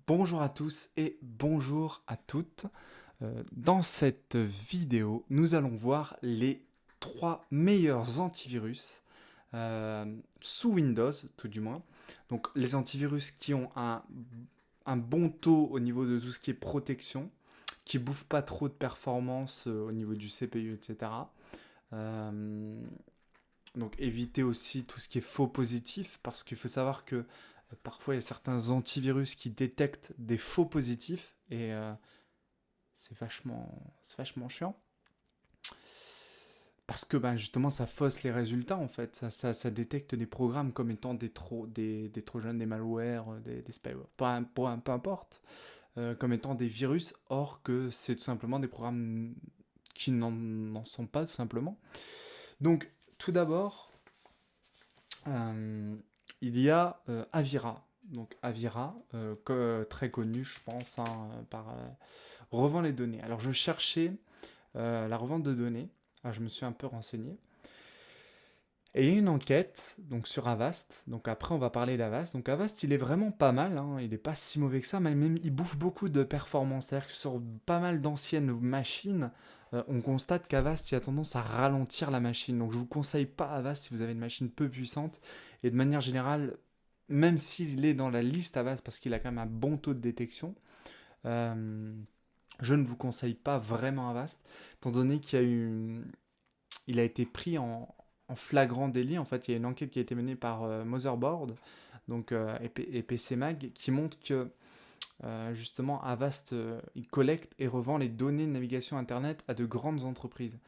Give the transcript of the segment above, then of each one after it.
Bonjour à tous et bonjour à toutes. Dans cette vidéo, nous allons voir les 3 meilleurs antivirus sous Windows, tout du moins. Donc les antivirus qui ont un bon taux au niveau de tout ce qui est protection, qui bouffent pas trop de performance au niveau du CPU, etc. Euh, donc éviter aussi tout ce qui est faux positif, parce qu'il faut savoir que parfois il y a certains antivirus qui détectent des faux positifs et c'est vachement chiant. Parce que ben, justement ça fausse les résultats en fait. Ça détecte des programmes comme étant des trojans, des malwares, des spyware, peu importe, comme étant des virus, or que c'est tout simplement des programmes qui n'en sont pas tout simplement. Donc tout d'abord, Euh, il y a Avira. Donc Avira, très connu, je pense, hein, par revend les données. Alors je cherchais la revente de données. Alors, je me suis un peu renseigné. Et il y a une enquête donc sur Avast. Donc après on va parler d'Avast. Donc Avast il est vraiment pas mal, hein. Il est pas si mauvais que ça, mais même il bouffe beaucoup de performance. C'est-à-dire que sur pas mal d'anciennes machines, on constate qu'Avast il a tendance à ralentir la machine. Donc je vous conseille pas Avast si vous avez une machine peu puissante. Et de manière générale, même s'il est dans la liste Avast parce qu'il a quand même un bon taux de détection, euh, je ne vous conseille pas vraiment Avast, étant donné il a été pris en flagrant délit. En fait, il y a une enquête qui a été menée par Motherboard donc, et PC Mag qui montre que justement Avast il collecte et revend les données de navigation Internet à de grandes entreprises.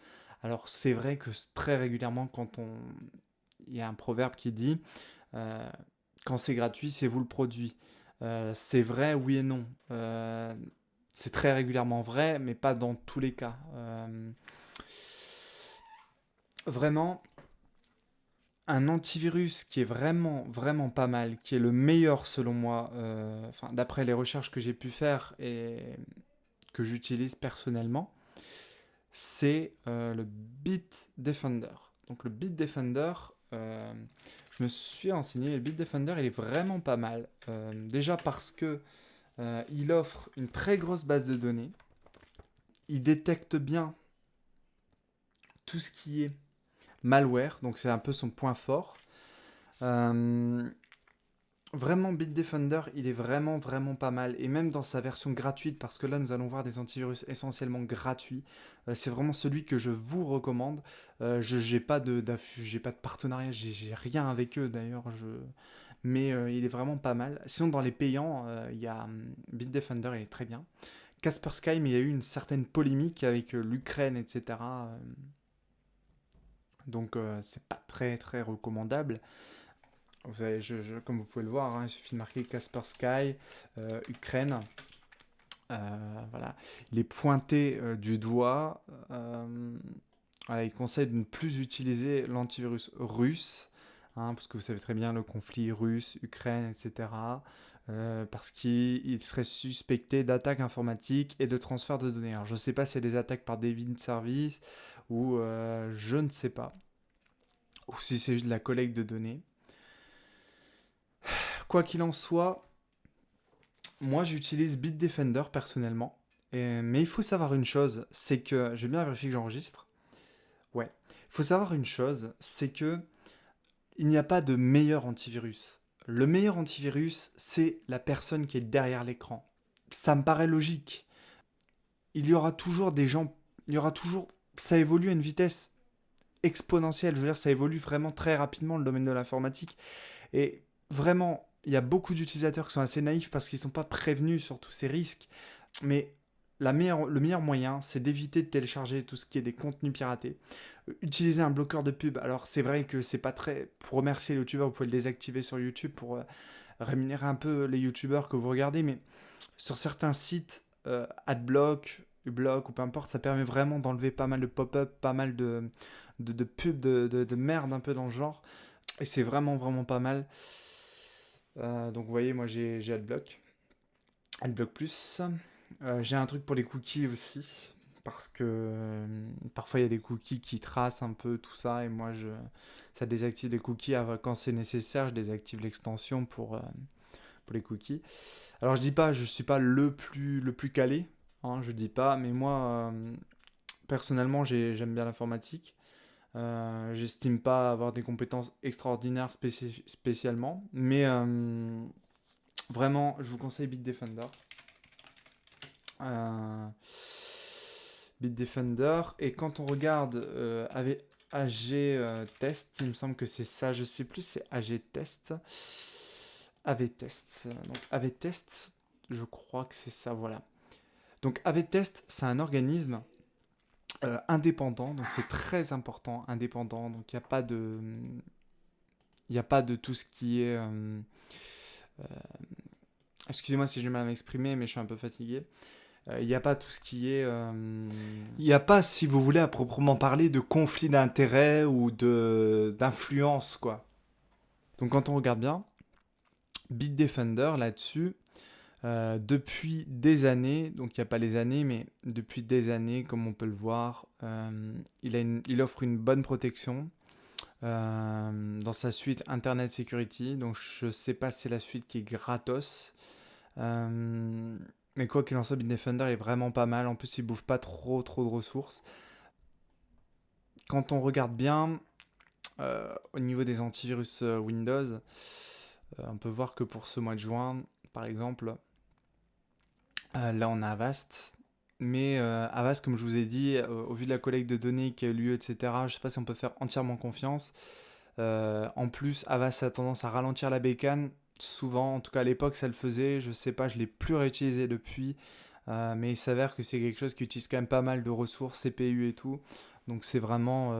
Alors c'est vrai que très régulièrement, il y a un proverbe qui dit euh, quand c'est gratuit, c'est vous le produit. C'est vrai, oui et non. C'est très régulièrement vrai, mais pas dans tous les cas. Vraiment, un antivirus qui est vraiment pas mal, qui est le meilleur selon moi, enfin, d'après les recherches que j'ai pu faire et que j'utilise personnellement, c'est le Bitdefender. Donc le Bitdefender, je me suis renseigné, le Bitdefender il est vraiment pas mal. Déjà parce que il offre une très grosse base de données, il détecte bien tout ce qui est malware, donc c'est un peu son point fort. Euh, Vraiment, Bitdefender, il est vraiment pas mal. Et même dans sa version gratuite, parce que là, nous allons voir des antivirus essentiellement gratuits. C'est vraiment celui que je vous recommande. Je j'ai pas de partenariat, j'ai rien avec eux d'ailleurs. Mais il est vraiment pas mal. Sinon, dans les payants, il y a Bitdefender, il est très bien. Kaspersky, mais il y a eu une certaine polémique avec l'Ukraine, etc. Donc, c'est pas très recommandable. Vous avez, comme vous pouvez le voir, hein, il suffit de marquer Kaspersky, Ukraine. Voilà. Il est pointé du doigt. Voilà, il conseille de ne plus utiliser l'antivirus russe, hein, parce que vous savez très bien le conflit russe, Ukraine, etc. Parce qu'il serait suspecté d'attaques informatiques et de transfert de données. Alors je ne sais pas si c'est des attaques par délit de service ou je ne sais pas. Ou si c'est juste de la collecte de données. Quoi qu'il en soit, moi, j'utilise Bitdefender personnellement. Mais il faut savoir une chose, c'est que... Je vais bien vérifier que j'enregistre. Ouais. Il faut savoir une chose, c'est que il n'y a pas de meilleur antivirus. Le meilleur antivirus, c'est la personne qui est derrière l'écran. Ça me paraît logique. Il y aura toujours des gens... Il y aura toujours... Ça évolue à une vitesse exponentielle. Je veux dire, ça évolue vraiment très rapidement le domaine de l'informatique. Et vraiment, il y a beaucoup d'utilisateurs qui sont assez naïfs parce qu'ils ne sont pas prévenus sur tous ces risques. Mais le meilleur moyen, c'est d'éviter de télécharger tout ce qui est des contenus piratés. Utiliser un bloqueur de pub. Alors, c'est vrai que c'est pas très. Pour remercier les youtubeurs, vous pouvez le désactiver sur YouTube pour rémunérer un peu les youtubeurs que vous regardez. Mais sur certains sites, Adblock, Ublok ou peu importe, ça permet vraiment d'enlever pas mal de pop-up, pas mal de pubs de merde un peu dans le genre. Et c'est vraiment pas mal. Donc, vous voyez, moi j'ai Adblock. Adblock Plus. J'ai un truc pour les cookies aussi, parce que parfois il y a des cookies qui tracent un peu tout ça, et ça désactive les cookies quand c'est nécessaire, je désactive l'extension pour les cookies. Alors je dis pas, je suis pas le plus calé, hein, je dis pas, mais moi personnellement j'aime bien l'informatique. J'estime pas avoir des compétences extraordinaires spécialement, mais vraiment je vous conseille Bitdefender. Euh, Bitdefender, et quand on regarde avec AG Test, il me semble que c'est ça, je sais plus, c'est AG Test. AV Test. Donc AV Test, je crois que c'est ça, voilà. Donc AV Test, c'est un organisme indépendant, donc c'est très important, indépendant. Donc il n'y a pas de tout ce qui est. Excusez-moi si j'ai mal à m'exprimer, mais je suis un peu fatigué. Il n'y a pas tout ce qui est. Il n'y a pas, si vous voulez, à proprement parler, de conflit d'intérêts ou d'influence, quoi. Donc quand on regarde bien, Bitdefender là-dessus, depuis des années, donc il n'y a pas les années, mais depuis des années, comme on peut le voir, il offre une bonne protection dans sa suite Internet Security. Donc je ne sais pas si c'est la suite qui est gratos. Euh, mais quoi qu'il en soit, Bitdefender est vraiment pas mal. En plus, il bouffe pas trop de ressources. Quand on regarde bien, au niveau des antivirus Windows, on peut voir que pour ce mois de juin, par exemple, là on a Avast. Mais Avast, comme je vous ai dit, au vu de la collecte de données qui a eu lieu, etc., je ne sais pas si on peut faire entièrement confiance. En plus, Avast a tendance à ralentir la bécane. Souvent, en tout cas à l'époque, ça le faisait. Je sais pas, je l'ai plus réutilisé depuis. Mais il s'avère que c'est quelque chose qui utilise quand même pas mal de ressources, CPU et tout. Donc c'est vraiment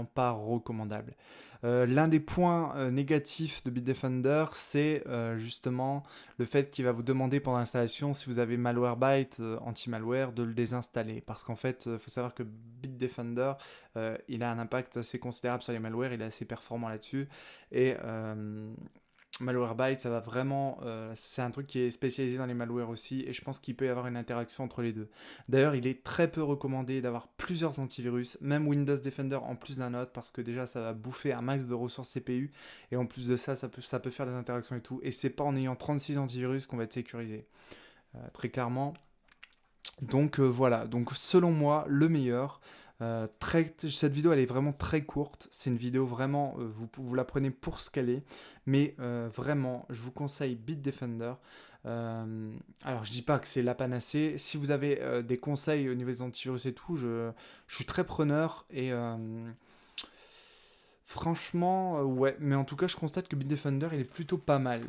pas recommandable. L'un des points négatifs de Bitdefender, c'est justement le fait qu'il va vous demander pendant l'installation, si vous avez Malwarebytes anti-malware, de le désinstaller. Parce qu'en fait, il faut savoir que Bitdefender, il a un impact assez considérable sur les malwares, il est assez performant là-dessus. Et Malwarebytes, ça va vraiment. C'est un truc qui est spécialisé dans les malwares aussi, et je pense qu'il peut y avoir une interaction entre les deux. D'ailleurs, il est très peu recommandé d'avoir plusieurs antivirus, même Windows Defender en plus d'un autre, parce que déjà ça va bouffer un max de ressources CPU, et en plus de ça, ça peut faire des interactions et tout. Et c'est pas en ayant 36 antivirus qu'on va être sécurisé, très clairement. Donc voilà, donc selon moi, le meilleur. Cette vidéo elle est vraiment très courte, c'est une vidéo vraiment, vous la prenez pour ce qu'elle est, mais vraiment je vous conseille Bitdefender. Alors je dis pas que c'est la panacée, si vous avez des conseils au niveau des antivirus et tout, je suis très preneur, et franchement ouais, mais en tout cas je constate que Bitdefender il est plutôt pas mal.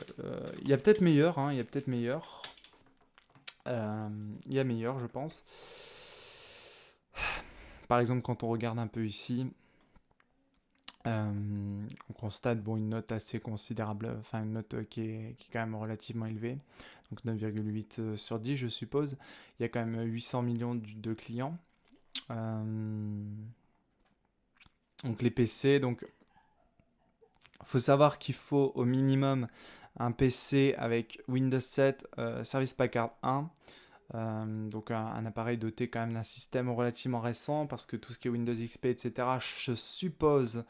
Il y a peut-être meilleur, hein, il y a peut-être meilleur. Euh, il y a meilleur je pense. Par exemple, quand on regarde un peu ici, on constate bon, une note assez considérable, enfin une note qui est quand même relativement élevée, donc 9,8 sur 10 je suppose. Il y a quand même 800 millions de clients. Euh, donc les PC, donc faut savoir qu'il faut au minimum un PC avec Windows 7, Service Pack 1. Donc un appareil doté quand même d'un système relativement récent, parce que tout ce qui est Windows XP, etc., je suppose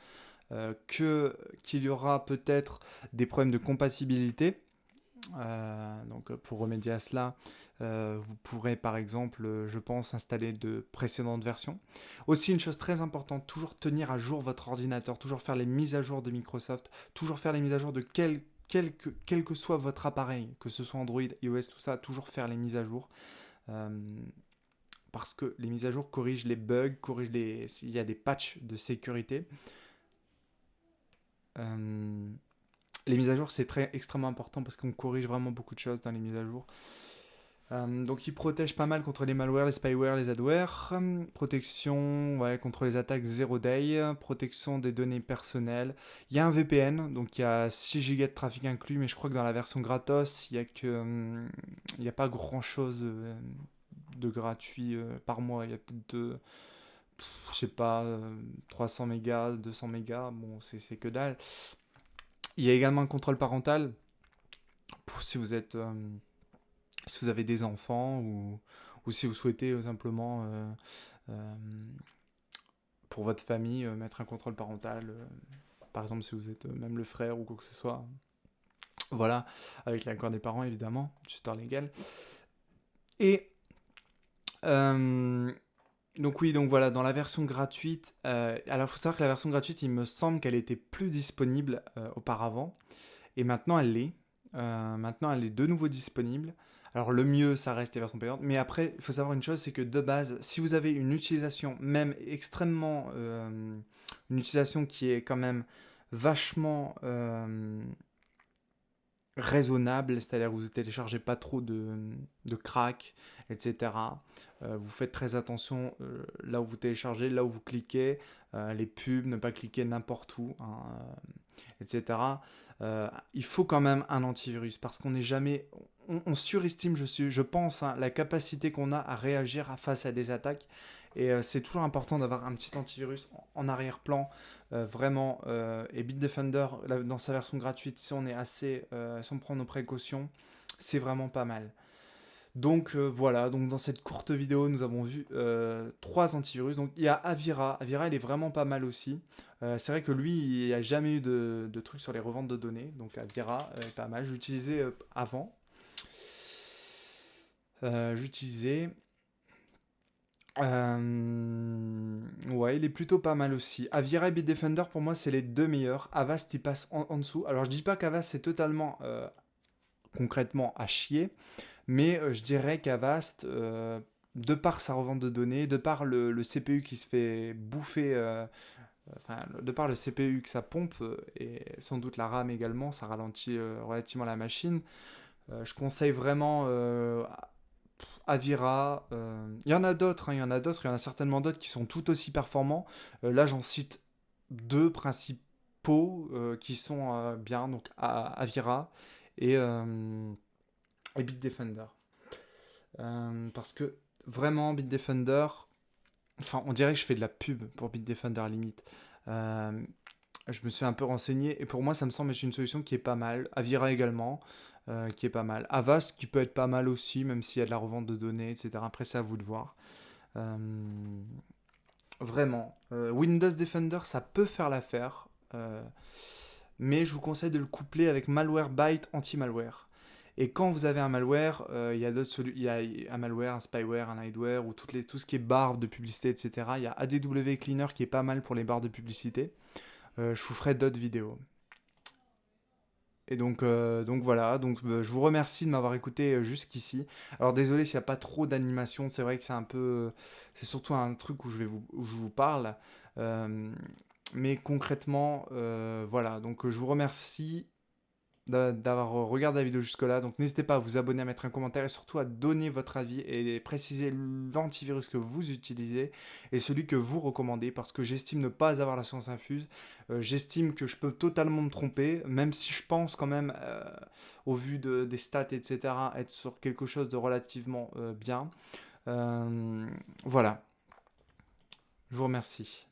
qu'il y aura peut-être des problèmes de compatibilité. Donc pour remédier à cela, vous pourrez par exemple, je pense, installer de précédentes versions. Aussi une chose très importante, toujours tenir à jour votre ordinateur, toujours faire les mises à jour de Microsoft, toujours faire les mises à jour de quel que soit votre appareil, que ce soit Android, iOS, tout ça, toujours faire les mises à jour. Euh, Parce que les mises à jour corrigent les bugs, s'il y a des patchs de sécurité. Euh, les mises à jour, c'est extrêmement important, parce qu'on corrige vraiment beaucoup de choses dans les mises à jour. Donc il protège pas mal contre les malwares, les spyware, les adwares. Protection, ouais, contre les attaques 0 day. Protection des données personnelles. Il y a un VPN, donc il y a 6 Go de trafic inclus, mais je crois que dans la version gratos, il y a pas grand chose de gratuit par mois. Il y a peut-être je sais pas, 300 mégas, 200 mégas, bon, c'est que dalle. Il y a également un contrôle parental pour si vous avez des enfants, ou si vous souhaitez simplement euh, pour votre famille mettre un contrôle parental, par exemple si vous êtes même le frère ou quoi que ce soit. Voilà, avec l'accord des parents évidemment, tuteur légal. Et euh, donc oui, donc voilà, dans la version gratuite, alors il faut savoir que la version gratuite, il me semble qu'elle était plus disponible auparavant, et maintenant elle l'est. Maintenant elle est de nouveau disponible. Alors le mieux, ça reste les versions payantes, mais après, il faut savoir une chose, c'est que de base, si vous avez une utilisation même extrêmement... une utilisation qui est quand même vachement raisonnable, c'est-à-dire que vous ne téléchargez pas trop de crack, etc. Vous faites très attention là où vous téléchargez, là où vous cliquez, les pubs, ne pas cliquer n'importe où, hein, etc. Il faut quand même un antivirus parce qu'on n'est jamais... On surestime, je pense, hein, la capacité qu'on a à réagir face à des attaques. Et c'est toujours important d'avoir un petit antivirus en arrière-plan, vraiment. Et Bitdefender, dans sa version gratuite, si on est assez, si on prend nos précautions, c'est vraiment pas mal. Donc voilà, donc dans cette courte vidéo, nous avons vu 3 antivirus. Donc il y a Avira. Avira, il est vraiment pas mal aussi. C'est vrai que lui, il n'y a jamais eu de trucs sur les reventes de données. Donc Avira est pas mal. J'utilisais avant. J'utilisais. Ouais, il est plutôt pas mal aussi. Avira et Bitdefender, pour moi, c'est les deux meilleurs. Avast, il passe en dessous. Alors, je dis pas qu'Avast, c'est totalement, concrètement, à chier. Mais je dirais qu'Avast, de par sa revente de données, de par le CPU qui se fait bouffer, enfin, de par le CPU que ça pompe, et sans doute la RAM également, ça ralentit relativement la machine. Je conseille vraiment Avira. Il y en a d'autres, hein, il y en a d'autres, il y en a certainement d'autres qui sont tout aussi performants. Là, j'en cite deux principaux qui sont bien, donc Avira et, euh, et Bitdefender. Parce que vraiment, Bitdefender, enfin, on dirait que je fais de la pub pour Bitdefender à limite. Euh, je me suis un peu renseigné et pour moi, ça me semble être une solution qui est pas mal. Avira également, qui est pas mal. Avast qui peut être pas mal aussi, même s'il y a de la revente de données, etc. Après, c'est à vous de voir. Euh, Vraiment. Windows Defender, ça peut faire l'affaire. Mais je vous conseille de le coupler avec Malwarebytes anti-malware. Et quand vous avez un malware, il y a d'autres solutions. Il y a un malware, un spyware, un hideware, ou tout ce qui est barre de publicité, etc. Il y a ADW Cleaner qui est pas mal pour les barres de publicité. Je vous ferai d'autres vidéos. Et donc voilà, donc je vous remercie de m'avoir écouté jusqu'ici. Alors désolé s'il n'y a pas trop d'animation, c'est vrai que c'est un peu... C'est surtout un truc où je vous parle. Euh, mais concrètement, voilà, donc je vous remercie d'avoir regardé la vidéo jusque-là. Donc n'hésitez pas à vous abonner, à mettre un commentaire et surtout à donner votre avis et préciser l'antivirus que vous utilisez et celui que vous recommandez parce que j'estime ne pas avoir la science infuse. J'estime que je peux totalement me tromper, même si je pense quand même, au vu des stats, etc., être sur quelque chose de relativement bien. Voilà, je vous remercie.